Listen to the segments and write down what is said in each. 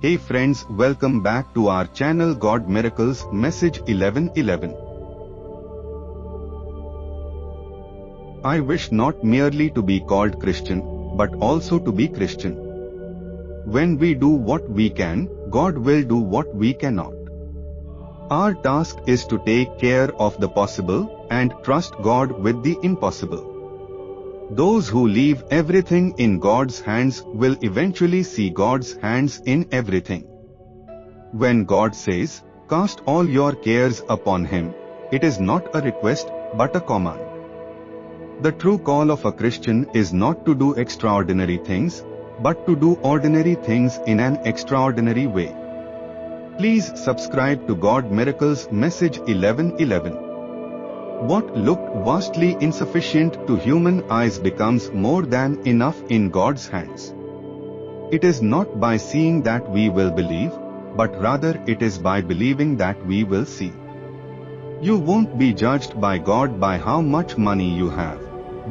Hey friends, welcome back to our channel God Miracles Message 11:11. I wish not merely to be called Christian, but also to be Christian. When we do what we can, God will do what we cannot. Our task is to take care of the possible and trust God with the impossible. Those who leave everything in God's hands will eventually see God's hands in everything. When God says, "Cast all your cares upon Him," it is not a request but a command. The true call of a Christian is not to do extraordinary things, but to do ordinary things in an extraordinary way. Please subscribe to God Miracles Message 11:11. What looked vastly insufficient to human eyes becomes more than enough in God's hands. It is not by seeing that we will believe, but rather it is by believing that we will see. You won't be judged by God by how much money you have,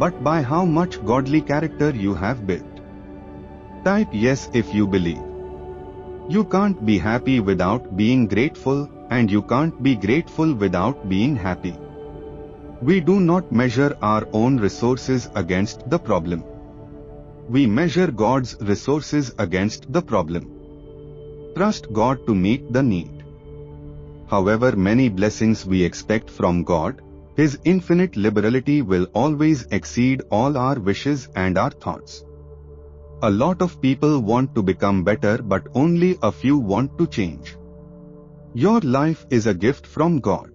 but by how much godly character you have built. Type yes if you believe. You can't be happy without being grateful, and you can't be grateful without being happy. We do not measure our own resources against the problem. We measure God's resources against the problem. Trust God to meet the need. However many blessings we expect from God, His infinite liberality will always exceed all our wishes and our thoughts. A lot of people want to become better, but only a few want to change. Your life is a gift from God.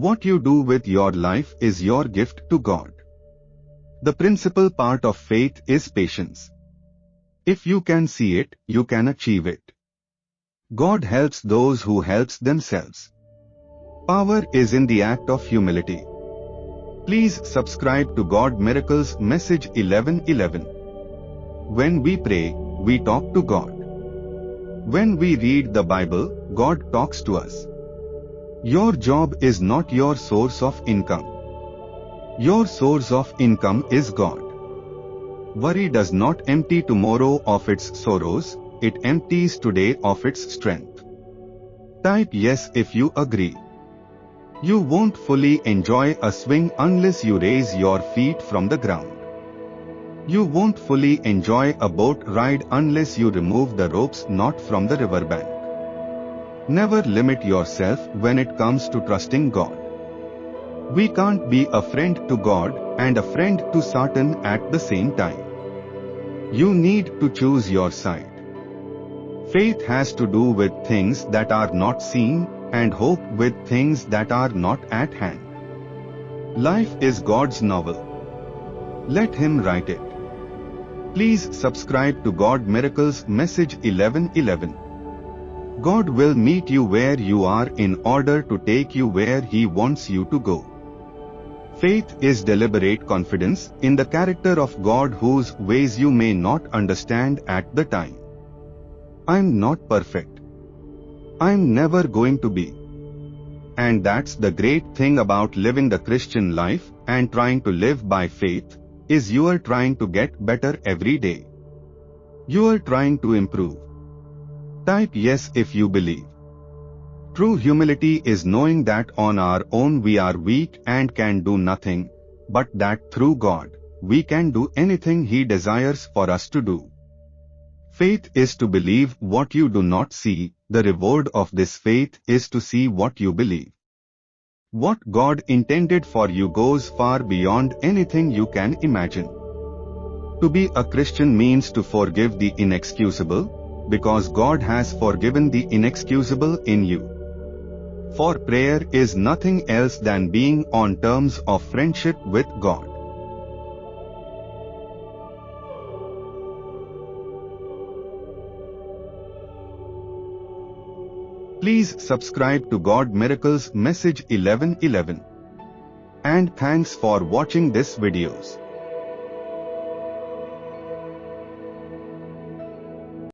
What you do with your life is your gift to God. The principal part of faith is patience. If you can see it, you can achieve it. God helps those who helps themselves. Power is in the act of humility. Please subscribe to God Miracles Message 11:11. When we pray, we talk to God. When we read the Bible, God talks to us. Your job is not your source of income. Your source of income is God. Worry does not empty tomorrow of its sorrows, it empties today of its strength. Type yes if you agree. You won't fully enjoy a swing unless you raise your feet from the ground. You won't fully enjoy a boat ride unless you remove the ropes not from the riverbank. Never limit yourself when it comes to trusting God. We can't be a friend to God and a friend to Satan at the same time. You need to choose your side. Faith has to do with things that are not seen, and hope with things that are not at hand. Life is God's novel. Let Him write it. Please subscribe to God Miracles Message 11:11. God will meet you where you are in order to take you where He wants you to go. Faith is deliberate confidence in the character of God whose ways you may not understand at the time. I'm not perfect. I'm never going to be. And that's the great thing about living the Christian life and trying to live by faith, is you are trying to get better every day. You are trying to improve. Type yes if you believe. True humility is knowing that on our own we are weak and can do nothing, but that through God, we can do anything He desires for us to do. Faith is to believe what you do not see. The reward of this faith is to see what you believe. What God intended for you goes far beyond anything you can imagine. To be a Christian means to forgive the inexcusable, because God has forgiven the inexcusable in you. For prayer is nothing else than being on terms of friendship with God. Please subscribe to God Miracles Message 11:11. And thanks for watching this videos.